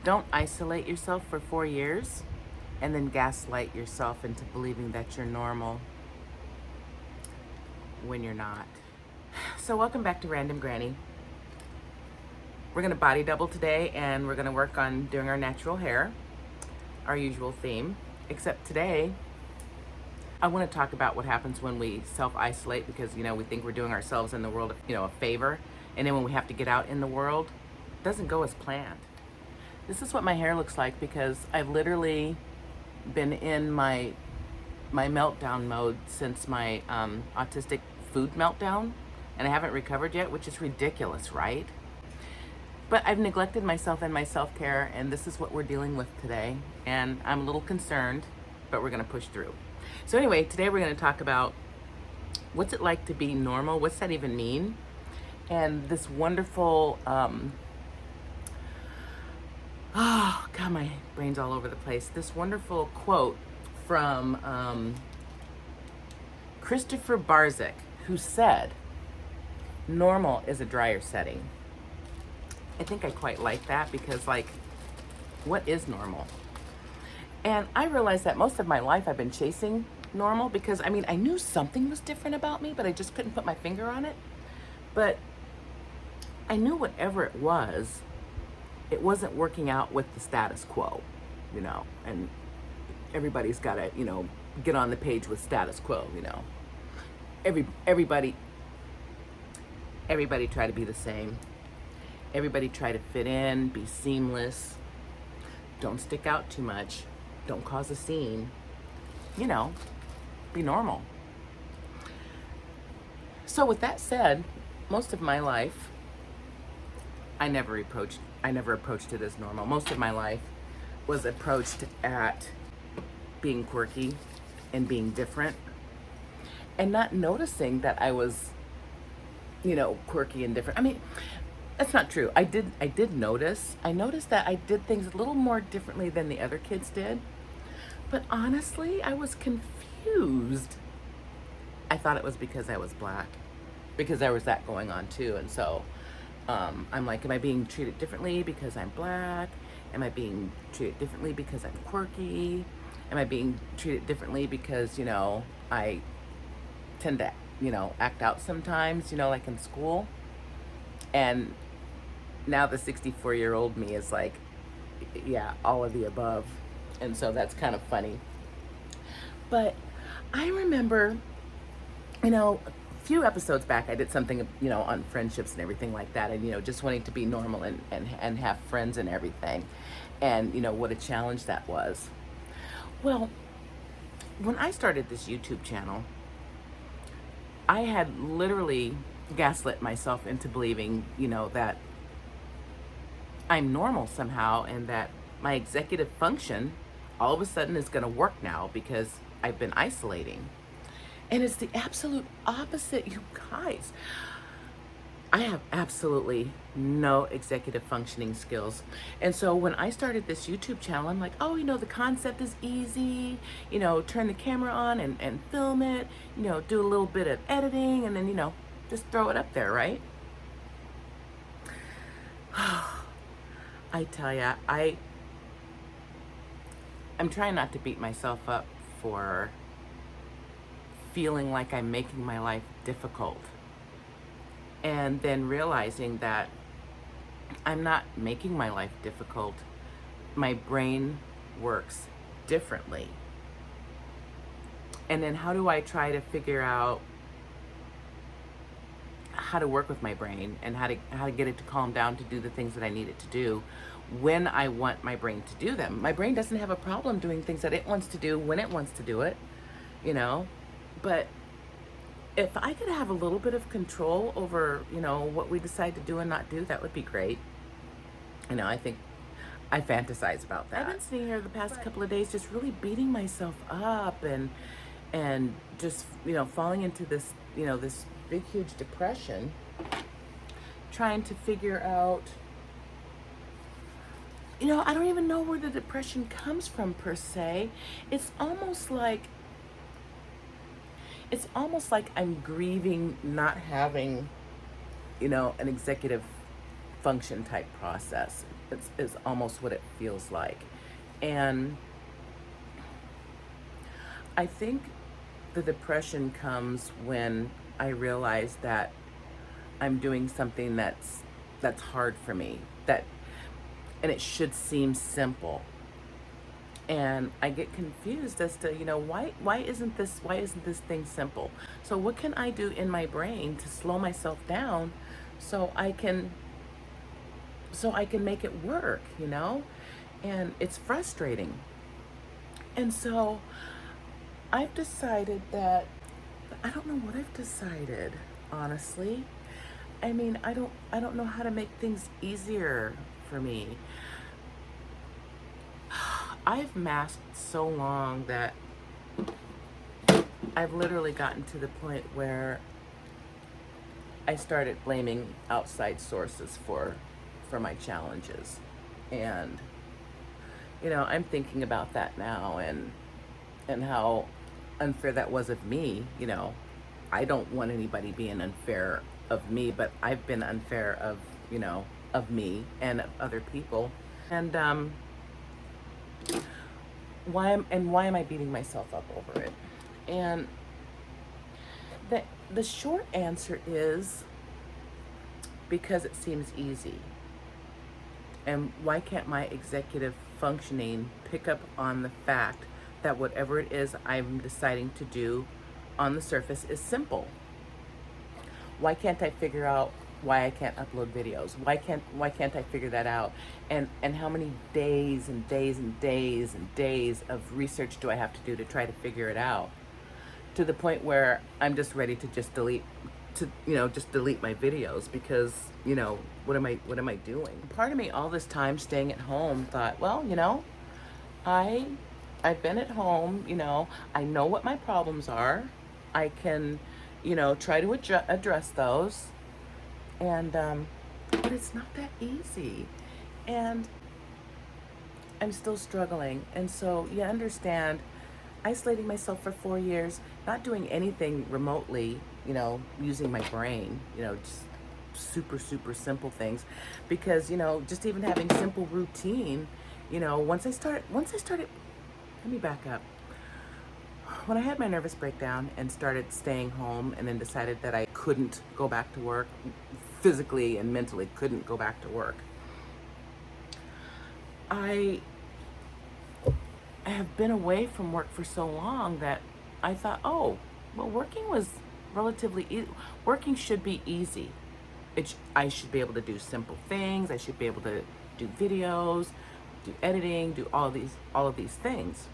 Don't isolate yourself for 4 years and then gaslight yourself into believing that you're normal when you're not. So welcome back to Random Grannie. We're gonna body double today and we're gonna work on doing our natural hair, our usual theme. Except today, I wanna talk about what happens when we self-isolate because, we think we're doing ourselves and the world, a favor. And then when we have to get out in the world, it doesn't go as planned. This is what my hair looks like because I've literally been in my meltdown mode since my autistic food meltdown, and I haven't recovered yet, which is ridiculous, right? But I've neglected myself and my self-care, and this is what we're dealing with today. And I'm a little concerned, but we're gonna push through. So anyway, today we're gonna talk about what's it like to be normal? What's that even mean? And this wonderful, oh God, my brain's all over the place. This wonderful quote from Christopher Barczyk, who said, normal is a dryer setting. I think I quite like that because, what is normal? And I realized that most of my life I've been chasing normal because, I knew something was different about me, but I just couldn't put my finger on it. But I knew whatever it wasn't working out with the status quo, and everybody's got to, get on the page with status quo, Everybody try to be the same. Everybody try to fit in, be seamless. Don't stick out too much. Don't cause a scene. Be normal. So with that said, most of my life, I never approached it as normal. Most of my life was approached at being quirky and being different and not noticing that I was, quirky and different. That's not true. I did notice. I noticed that I did things a little more differently than the other kids did. But honestly, I was confused. I thought it was because I was black, because there was that going on too. And so I'm like, am I being treated differently because I'm black? Am I being treated differently because I'm quirky? Am I being treated differently because, I tend to, act out sometimes, like in school? And now the 64-year-old me is like, yeah, all of the above. And so that's kind of funny. But I remember, a few episodes back, I did something, on friendships and everything like that. And, just wanting to be normal and have friends and everything. And, what a challenge that was. Well, when I started this YouTube channel, I had literally gaslit myself into believing, that I'm normal somehow and that my executive function all of a sudden is going to work now because I've been isolating. And it's the absolute opposite, you guys. I have absolutely no executive functioning skills. And so when I started this YouTube channel, I'm like, oh, the concept is easy, turn the camera on and film it, do a little bit of editing and then, just throw it up there, right? I tell ya, I'm trying not to beat myself up for feeling like I'm making my life difficult. And then realizing that I'm not making my life difficult. My brain works differently. And then how do I try to figure out how to work with my brain and how to get it to calm down to do the things that I need it to do when I want my brain to do them. My brain doesn't have a problem doing things that it wants to do when it wants to do it, But if I could have a little bit of control over, what we decide to do and not do, that would be great. I think I fantasize about that. I've been sitting here the past couple of days just really beating myself up and just, falling into this, this big, huge depression, trying to figure out, I don't even know where the depression comes from per se. It's almost like I'm grieving not having, an executive function type process. It's almost what it feels like. And I think the depression comes when I realize that I'm doing something that's hard for me, and it should seem simple. And I get confused as to, why isn't this thing simple? So what can I do in my brain to slow myself down so I can make it work, And it's frustrating. And so I've decided that I don't know what I've decided, honestly. I mean, I don't know how to make things easier for me. I've masked so long that I've literally gotten to the point where I started blaming outside sources for my challenges. And I'm thinking about that now, and how unfair that was of me. I don't want anybody being unfair of me, but I've been unfair of me and of other people. And why am I beating myself up over it? And the short answer is because it seems easy. And why can't my executive functioning pick up on the fact that whatever it is I'm deciding to do on the surface is simple? Why can't I figure out why I can't upload videos? Why can't I figure that out? And how many days and days and days and days of research do I have to do to try to figure it out? To the point where I'm just ready to just delete my videos because, what am I doing? Part of me all this time staying at home thought, well, I've been at home, I know what my problems are. I can, try to address those. And, but it's not that easy. And I'm still struggling. And so you understand, isolating myself for 4 years, not doing anything remotely, using my brain, just super, super simple things. Because, just even having simple routine, once I started, let me back up. When I had my nervous breakdown and started staying home and then decided that I couldn't go back to work, physically and mentally couldn't go back to work, I have been away from work for so long that I thought, oh, well, working was relatively easy. Working should be easy. I should be able to do simple things. I should be able to do videos, do editing, do all of these things.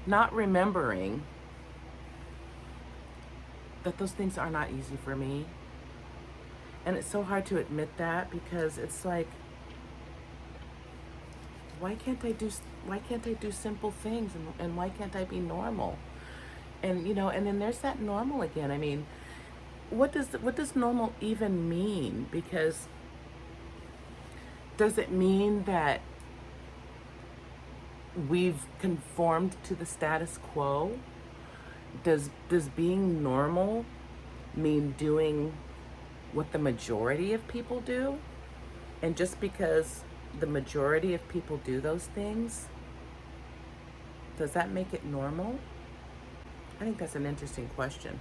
Not remembering that those things are not easy for me. And it's so hard to admit that, because it's like, why can't I do simple things, and why can't I be normal? And and then there's that normal again. I mean, what does normal even mean? Because does it mean that we've conformed to the status quo? Does being normal mean doing what the majority of people do? And just because the majority of people do those things, does that make it normal? I think that's an interesting question,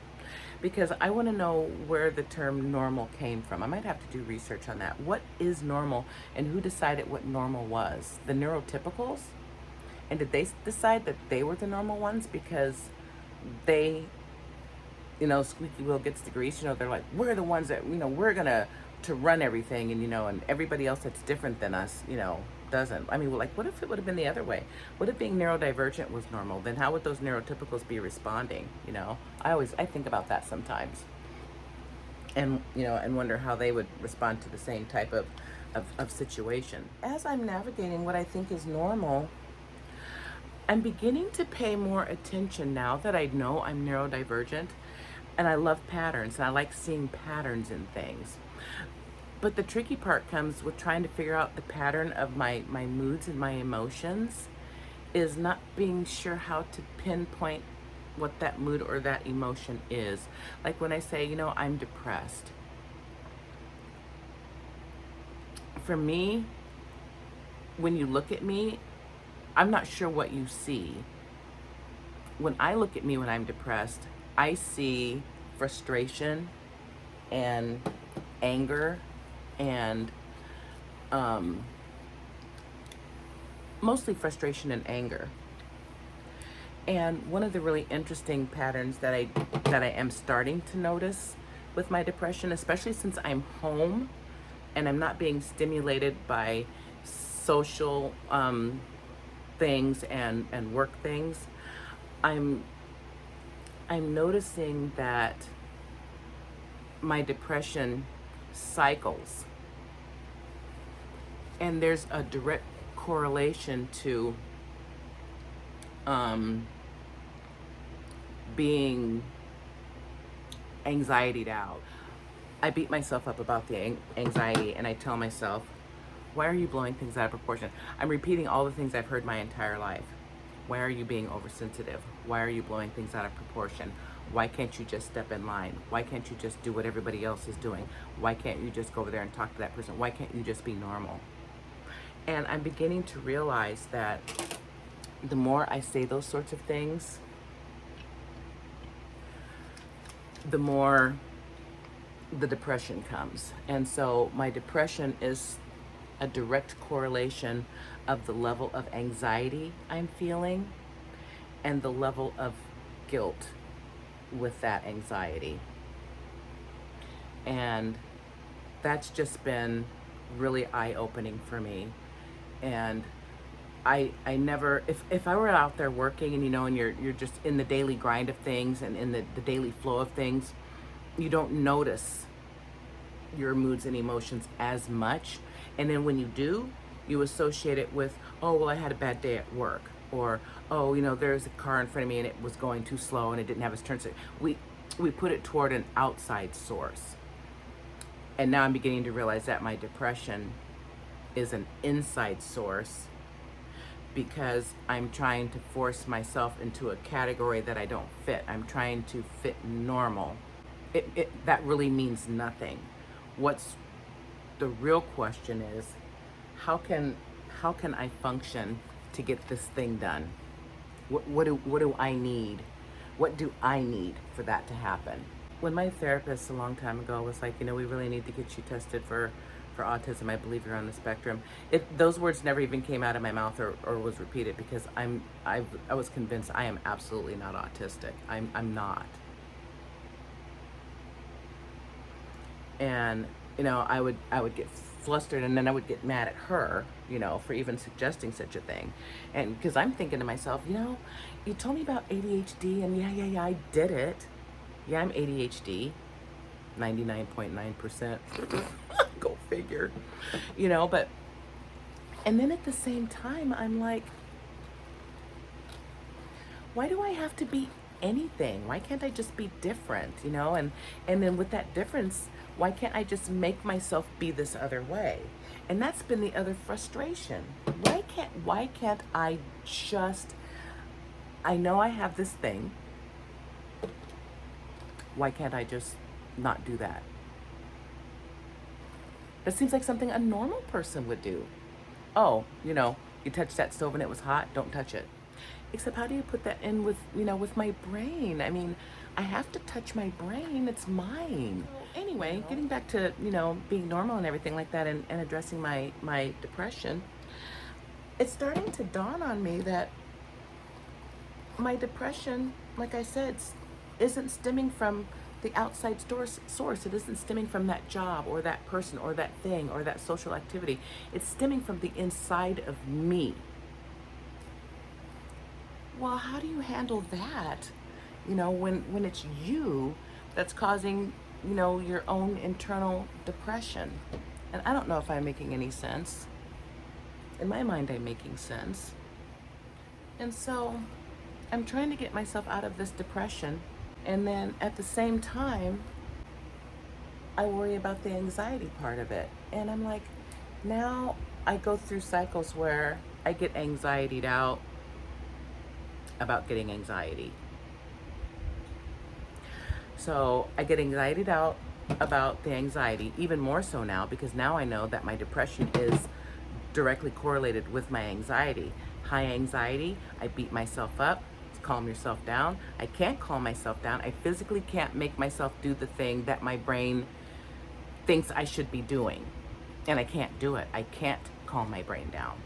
because I want to know where the term normal came from. I might have to do research on that. What is normal, and who decided what normal was? The neurotypicals? And did they decide that they were the normal ones because they, squeaky wheel gets the grease? They're like, we're the ones that, we're gonna to run everything, and everybody else that's different than us, doesn't. I mean, like, what if it would have been the other way? What if being neurodivergent was normal? Then how would those neurotypicals be responding? I think about that sometimes, and and wonder how they would respond to the same type of situation. As I'm navigating what I think is normal, I'm beginning to pay more attention now that I know I'm neurodivergent, and I love patterns, and I like seeing patterns in things. But the tricky part comes with trying to figure out the pattern of my moods and my emotions, is not being sure how to pinpoint what that mood or that emotion is. Like when I say, I'm depressed. for me, when you look at me, I'm not sure what you see. When I look at me when I'm depressed, I see frustration and anger and mostly frustration and anger. And one of the really interesting patterns that I am starting to notice with my depression, especially since I'm home and I'm not being stimulated by social things and work things, I'm noticing that my depression cycles, and there's a direct correlation to being anxietied out. I beat myself up about the anxiety, and I tell myself, why are you blowing things out of proportion? I'm repeating all the things I've heard my entire life. Why are you being oversensitive? Why are you blowing things out of proportion? Why can't you just step in line? Why can't you just do what everybody else is doing? Why can't you just go over there and talk to that person? Why can't you just be normal? And I'm beginning to realize that the more I say those sorts of things, the more the depression comes. And so my depression is a direct correlation of the level of anxiety I'm feeling and the level of guilt with that anxiety. And that's just been really eye-opening for me. And I never, if I were out there working and and you're just in the daily grind of things and in the daily flow of things, you don't notice your moods and emotions as much. And then when you do, you associate it with, oh, well, I had a bad day at work. Or, oh, there's a car in front of me and it was going too slow and it didn't have its turn. So we put it toward an outside source. And now I'm beginning to realize that my depression is an inside source, because I'm trying to force myself into a category that I don't fit. I'm trying to fit normal. That really means nothing. What's the real question is, how can I function to get this thing done? What do I need? What do I need for that to happen? When my therapist a long time ago was like, we really need to get you tested for autism. I believe you're on the spectrum. Those words never even came out of my mouth or was repeated, because I was convinced I am absolutely not autistic. I'm not. And I would get flustered, and then I would get mad at her, for even suggesting such a thing. And because I'm thinking to myself, you told me about ADHD, and yeah, I did it. Yeah, I'm ADHD, 99.9%. Go figure. But, and then at the same time, I'm like, why do I have to be anything? Why can't I just be different, And then with that difference, why can't I just make myself be this other way? And that's been the other frustration. Why can't I just, I know I have this thing. Why can't I just not do that? That seems like something a normal person would do. Oh, you touched that stove and it was hot, don't touch it. Except, how do you put that in with, with my brain? I mean, I have to touch my brain, it's mine. Anyway, getting back to, being normal and everything like that, and addressing my depression, it's starting to dawn on me that my depression, like I said, isn't stemming from the outside source. It isn't stemming from that job or that person or that thing or that social activity. It's stemming from the inside of me. Well, how do you handle that? When it's you that's causing, your own internal depression. And I don't know if I'm making any sense. In my mind, I'm making sense. And so I'm trying to get myself out of this depression. And then at the same time, I worry about the anxiety part of it. And I'm like, now I go through cycles where I get anxietied out about getting anxiety. So I get anxietied out about the anxiety, even more so now, because now I know that my depression is directly correlated with my anxiety. High anxiety, I beat myself up. Calm yourself down. I can't calm myself down. I physically can't make myself do the thing that my brain thinks I should be doing. And I can't do it. I can't calm my brain down.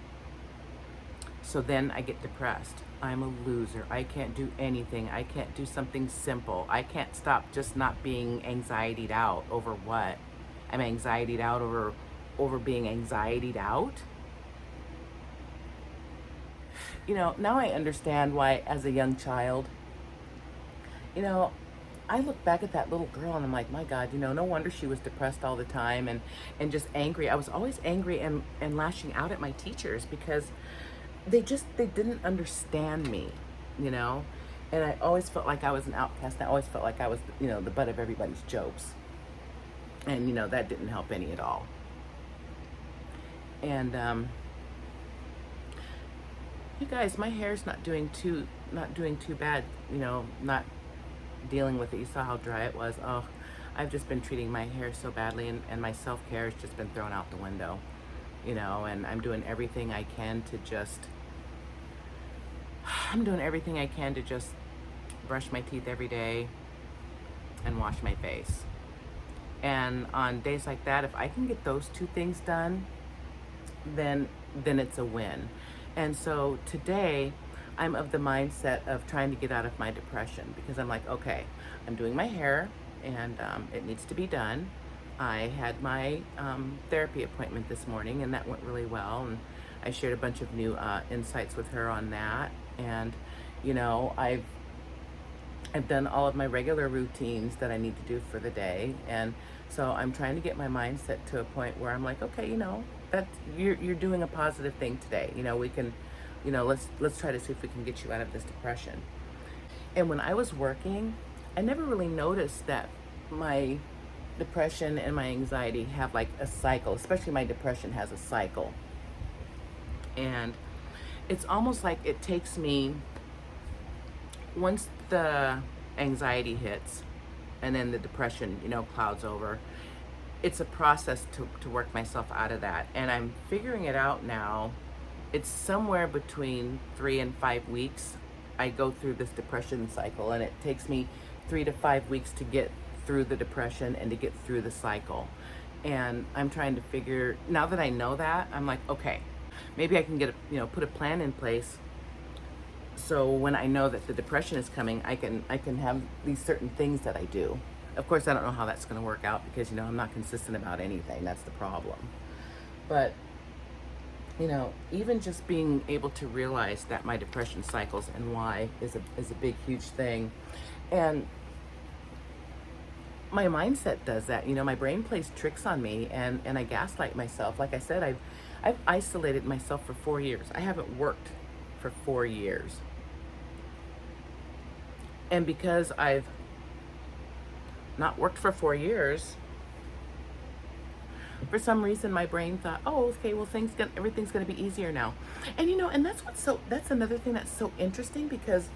So then I get depressed. I'm a loser. I can't do anything. I can't do something simple. I can't stop just not being anxietied out over what? I'm anxietied out over being anxietied out. You know, now I understand why, as a young child, you know, I look back at that little girl and I'm like, my God, you know, no wonder she was depressed all the time and just angry. I was always angry and lashing out at my teachers because they didn't understand me, you know? And I always felt like I was an outcast. And I always felt like I was, you know, the butt of everybody's jokes. And, you know, that didn't help any at all. And, you guys, my hair's not doing too bad, you know, not dealing with it. You saw how dry it was. Oh, I've just been treating my hair so badly, and my self-care has just been thrown out the window, you know, and I'm doing everything I can to just brush my teeth every day and wash my face. And on days like that, if I can get those two things done, then it's a win. And so today, I'm of the mindset of trying to get out of my depression, because I'm like, okay, I'm doing my hair and it needs to be done. I had my therapy appointment this morning and that went really well. And I shared a bunch of new insights with her on that. And, you know, I've done all of my regular routines that I need to do for the day. And so I'm trying to get my mindset to a point where I'm like, okay, you know, that you're doing a positive thing today. You know, we can, you know, let's try to see if we can get you out of this depression. And when I was working, I never really noticed that my depression and my anxiety have like a cycle, especially my depression has a cycle. And it's almost like it takes me, once the anxiety hits and then the depression, you know, clouds over, it's a process to work myself out of that. And I'm figuring it out now. It's somewhere between 3 and 5 weeks. I go through this depression cycle, and it takes me 3 to 5 weeks to get through the depression and to get through the cycle. And I'm trying to figure, now that I know that, I'm like, okay, maybe I can put a plan in place. So when I know that the depression is coming, I can have these certain things that I do. Of course, I don't know how that's going to work out because, you know, I'm not consistent about anything. That's the problem. But, you know, even just being able to realize that my depression cycles and why is a big, huge thing. And my mindset does that. You know, my brain plays tricks on me, and I gaslight myself. Like I said, I've isolated myself for 4 years. I haven't worked for 4 years. And because I've not worked for 4 years, for some reason my brain thought, oh, okay, well, everything's gonna be easier now. And you know, and that's another thing that's so interesting, because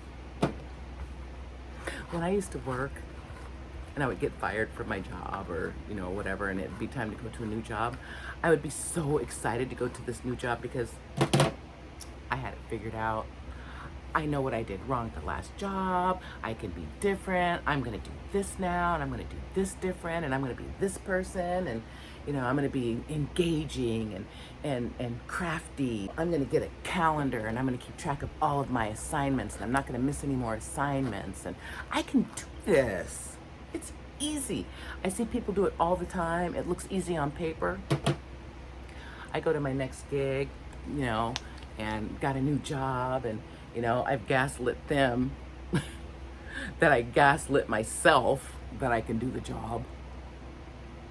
when I used to work and I would get fired from my job or, you know, whatever, and it'd be time to go to a new job, I would be so excited to go to this new job because I had it figured out. I know what I did wrong at the last job. I can be different. I'm going to do this now, and I'm going to do this different, and I'm going to be this person, and, you know, I'm going to be engaging and crafty. I'm going to get a calendar, and I'm going to keep track of all of my assignments, and I'm not going to miss any more assignments, and I can do this. It's easy. I see people do it all the time. It looks easy on paper. I go to my next gig, you know, and got a new job, and, you know, I've gaslit them that I gaslit myself that I can do the job.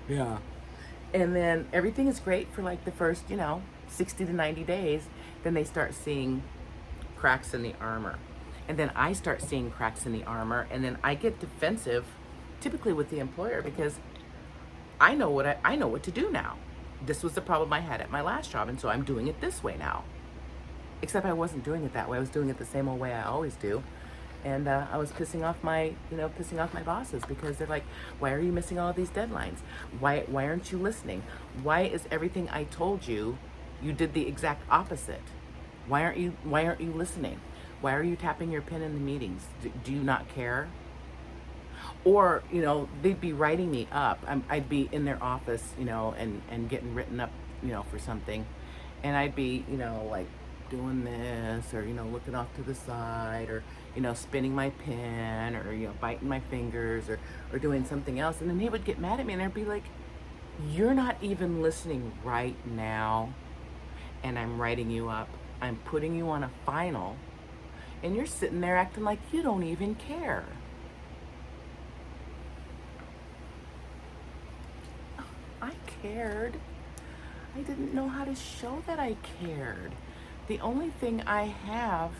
Yeah. And then everything is great for like the first, you know, 60 to 90 days. Then they start seeing cracks in the armor. And then I start seeing cracks in the armor. And then I get defensive, typically with the employer, because I know what to do now. This was the problem I had at my last job, and so I'm doing it this way now. Except I wasn't doing it that way. I was doing it the same old way I always do. And I was pissing off my bosses because they're like, why are you missing all of these deadlines? Why aren't you listening? Why is everything I told you, you did the exact opposite? Why aren't you listening? Why are you tapping your pen in the meetings? Do you not care? Or, they'd be writing me up. I'd be in their office, and getting written up, for something. And I'd be, like doing this or, looking off to the side or, spinning my pen or, biting my fingers or doing something else. And then they would get mad at me and they'd be like, you're not even listening right now. And I'm writing you up. I'm putting you on a final. And you're sitting there acting like you don't even care. I cared. I didn't know how to show that I cared. The only thing I have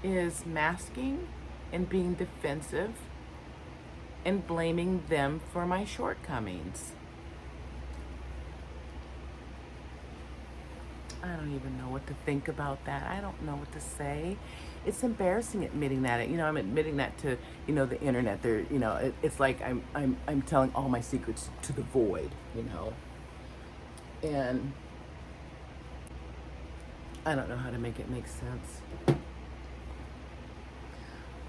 is masking and being defensive and blaming them for my shortcomings. I don't even know what to think about that. I don't know what to say. It's embarrassing admitting that. I'm admitting that to, the internet. There, it's like I'm telling all my secrets to the void, And I don't know how to make it make sense.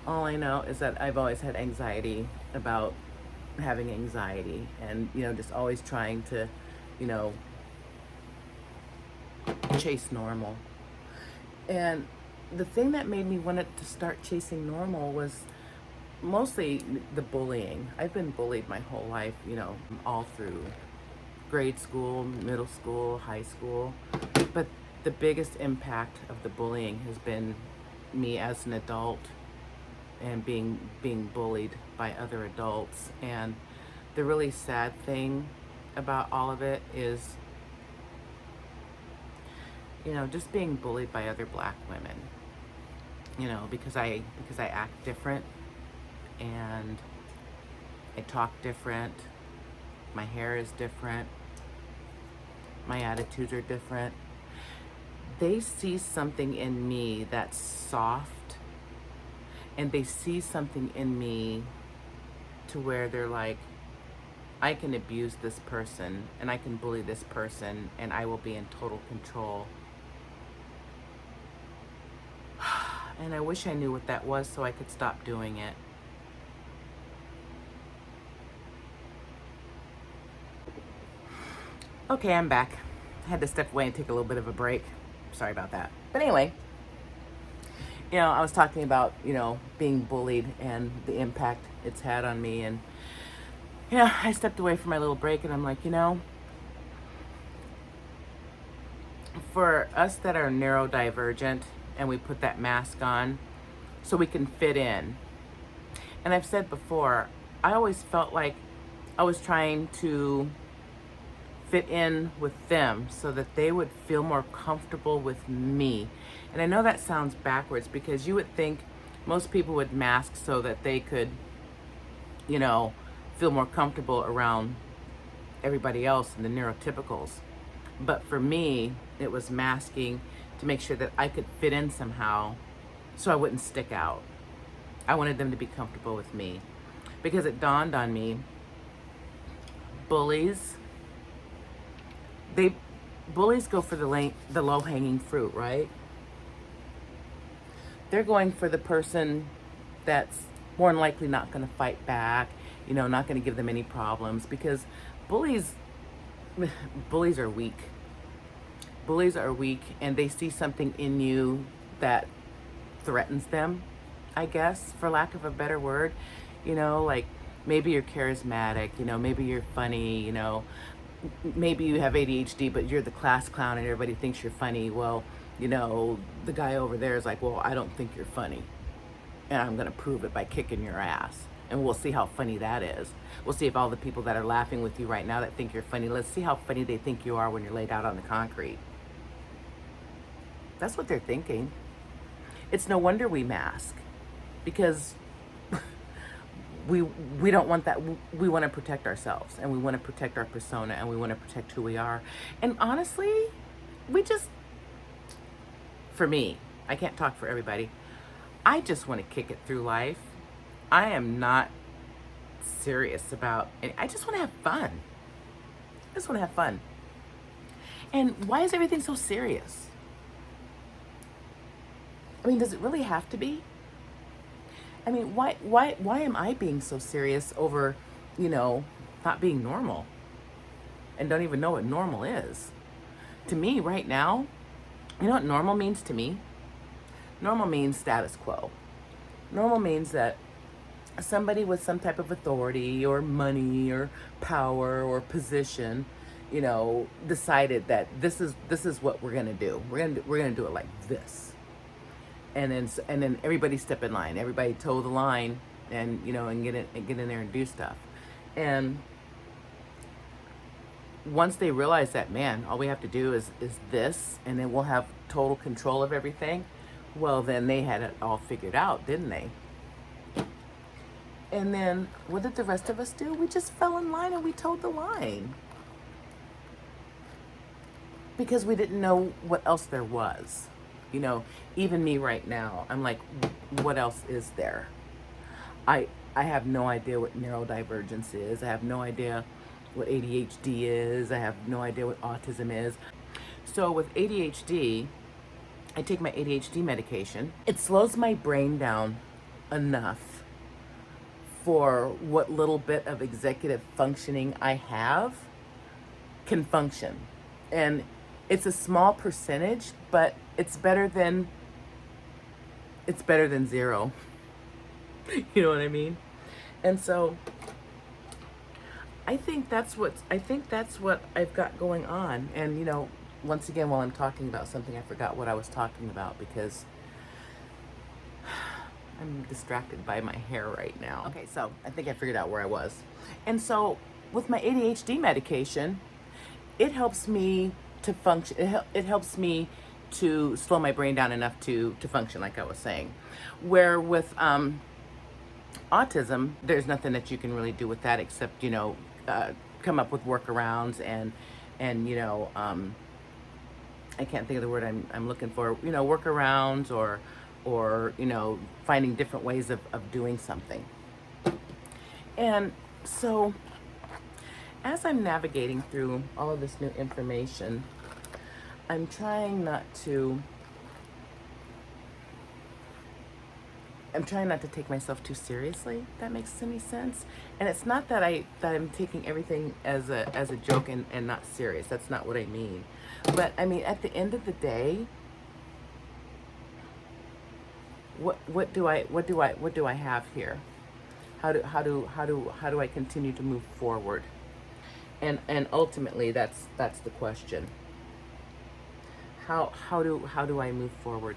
All I know is that I've always had anxiety about having anxiety and, just always trying to, chase normal. And the thing that made me want to start chasing normal was mostly the bullying. I've been bullied my whole life, all through grade school, middle school, high school. But the biggest impact of the bullying has been me as an adult and being bullied by other adults. And the really sad thing about all of it is, just being bullied by other black women, because I act different and I talk different, my hair is different, my attitudes are different. They see something in me that's soft, and they see something in me to where they're like, I can abuse this person and I can bully this person and I will be in total control. And I wish I knew what that was so I could stop doing it. Okay, I'm back. I had to step away and take a little bit of a break. Sorry about that. But anyway, I was talking about, being bullied and the impact it's had on me. And, I stepped away from my little break and I'm like, for us that are neurodivergent and we put that mask on so we can fit in. And I've said before, I always felt like I was trying to fit in with them so that they would feel more comfortable with me. And I know that sounds backwards because you would think most people would mask so that they could, feel more comfortable around everybody else and the neurotypicals. But for me, it was masking to make sure that I could fit in somehow so I wouldn't stick out. I wanted them to be comfortable with me because it dawned on me, bullies go for the low-hanging fruit, right? They're going for the person that's more than likely not going to fight back, not going to give them any problems, because bullies are weak. Bullies are weak, and they see something in you that threatens them, I guess, for lack of a better word. Like maybe you're charismatic, maybe you're funny, maybe you have ADHD, but you're the class clown and everybody thinks you're funny. Well, the guy over there is like, well, I don't think you're funny. And I'm going to prove it by kicking your ass. And we'll see how funny that is. We'll see if all the people that are laughing with you right now that think you're funny, let's see how funny they think you are when you're laid out on the concrete. That's what they're thinking. It's no wonder we mask, because we don't want that. We want to protect ourselves, and we want to protect our persona, and we want to protect who we are. And honestly, for me, I can't talk for everybody. I just want to kick it through life. I am not serious about it. I just want to have fun. I just want to have fun. And why is everything so serious? I mean, does it really have to be? I mean, why am I being so serious over, you know, not being normal and don't even know what normal is? To me, right now, you know what normal means to me? Normal means status quo. Normal means that somebody with some type of authority or money or power or position, you know, decided that this is what we're gonna do. We're gonna do it like this, and then everybody step in line. Everybody toe the line, and you know, and get in there and do stuff. And once they realize that, man, all we have to do is this, and then we'll have total control of everything. Well, then they had it all figured out, didn't they? And then what did the rest of us do? We just fell in line and we toed the line. Because we didn't know what else there was. You know, even me right now, I'm like, what else is there? I have no idea what neurodivergence is. I have no idea what ADHD is. I have no idea what autism is. So with ADHD, I take my ADHD medication. It slows my brain down enough for what little bit of executive functioning I have can function. And it's a small percentage, but it's better than zero. You know what I mean? And so I think that's what I've got going on. And you know, once again, while I'm talking about something, I forgot what I was talking about because I'm distracted by my hair right now. Okay, so I think I figured out where I was. And so with my ADHD medication, it helps me to function. It helps me to slow my brain down enough to function, like I was saying. Where with autism, there's nothing that you can really do with that except, you know, come up with workarounds and you know, I can't think of the word I'm looking for, you know, workarounds or you know, finding different ways of doing something. And so as I'm navigating through all of this new information, I'm trying not to take myself too seriously, if that makes any sense. And it's not that I'm taking everything as a joke and not serious. That's not what I mean. But I mean, at the end of the day, what do I have here? How do I continue to move forward? And ultimately, that's the question. How do I move forward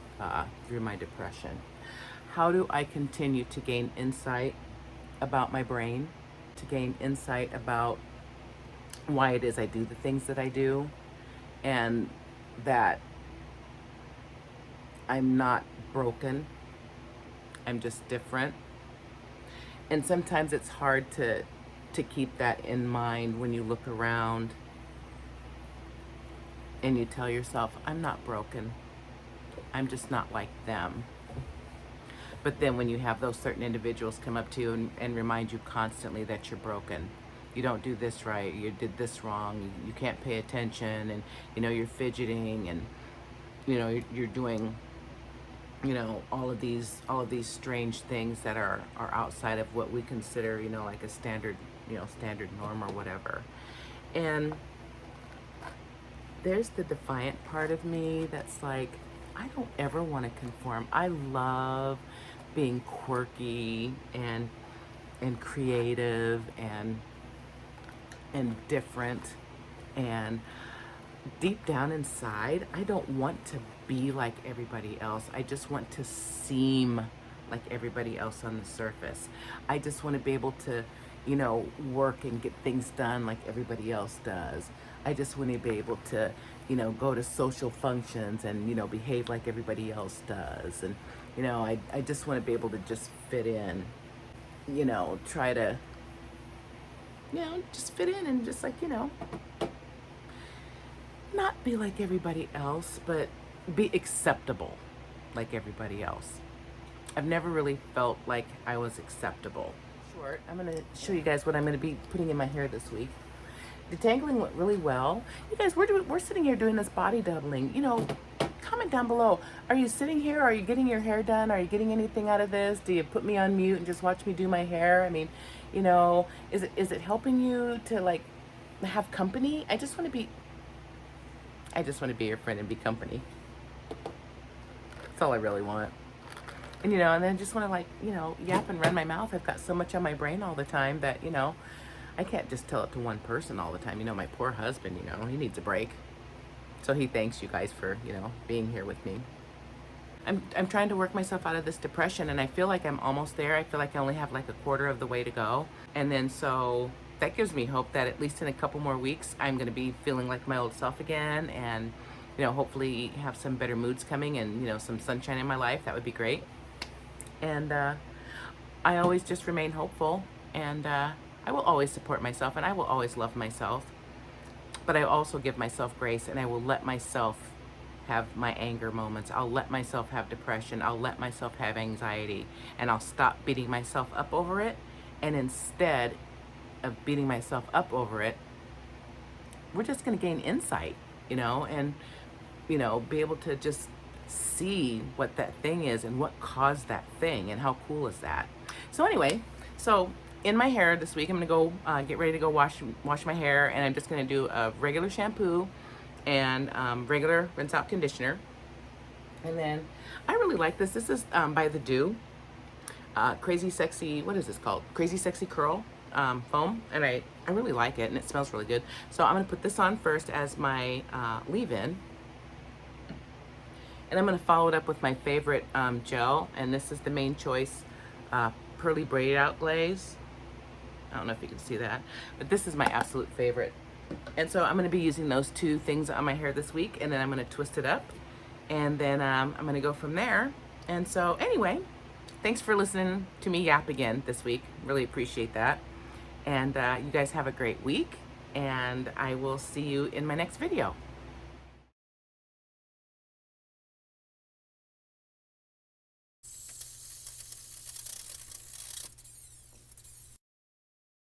through my depression? How do I continue to gain insight about my brain, to gain insight about why it is I do the things that I do, and that I'm not broken, I'm just different. And sometimes it's hard to keep that in mind when you look around and you tell yourself, I'm not broken, I'm just not like them. But then when you have those certain individuals come up to you and remind you constantly that you're broken, you don't do this right, you did this wrong, you can't pay attention, and you know, you're fidgeting, and you know, you're doing, you know, all of these strange things that are outside of what we consider, you know, like a standard norm or whatever. And there's the defiant part of me that's like, I don't ever want to conform. I love being quirky and creative and different, and deep down inside, I don't want to be like everybody else. I just want to seem like everybody else on the surface. I just want to be able to, you know, work and get things done like everybody else does. I just want to be able to, you know, go to social functions and, you know, behave like everybody else does. And, you know, I just want to be able to just fit in, you know, try to, you know, just fit in and just like, you know, not be like everybody else, but be acceptable like everybody else. I've never really felt like I was acceptable. Short, I'm going to show you guys what I'm going to be putting in my hair this week. Detangling went really well. You guys, we're sitting here doing this body doubling. You know, comment down below. Are you sitting here? Are you getting your hair done? Are you getting anything out of this? Do you put me on mute and just watch me do my hair? I mean, you know, is it helping you to like have company? I just want to be your friend and be company. That's all I really want. And you know, and then I just want to like, you know, yap and run my mouth. I've got so much on my brain all the time that, you know, I can't just tell it to one person all the time. You know, my poor husband, you know, he needs a break. So he thanks you guys for, you know, being here with me. I'm trying to work myself out of this depression, and I feel like I'm almost there. I feel like I only have like a quarter of the way to go. And then so that gives me hope that at least in a couple more weeks, I'm going to be feeling like my old self again, and, you know, hopefully have some better moods coming and, you know, some sunshine in my life. That would be great. And I always just remain hopeful, and I will always support myself, and I will always love myself. But I also give myself grace, and I will let myself have my anger moments. I'll let myself have depression. I'll let myself have anxiety, and I'll stop beating myself up over it. And instead of beating myself up over it, we're just going to gain insight, you know, and, you know, be able to just see what that thing is and what caused that thing, and how cool is that. So anyway, so in my hair this week, I'm going to go get ready to go wash my hair, and I'm just going to do a regular shampoo and regular rinse out conditioner. And then I really like this. This is by the Doux Crazy Sexy, what is this called? Crazy Sexy Curl foam, and I really like it, and it smells really good. So I'm going to put this on first as my leave-in, and I'm going to follow it up with my favorite gel, and this is the Main Choice Pearly Braid Out Glaze. I don't know if you can see that, but this is my absolute favorite. And so I'm going to be using those two things on my hair this week, and then I'm going to twist it up, and then I'm going to go from there. And so anyway, thanks for listening to me yap again this week. Really appreciate that. And you guys have a great week, and I will see you in my next video.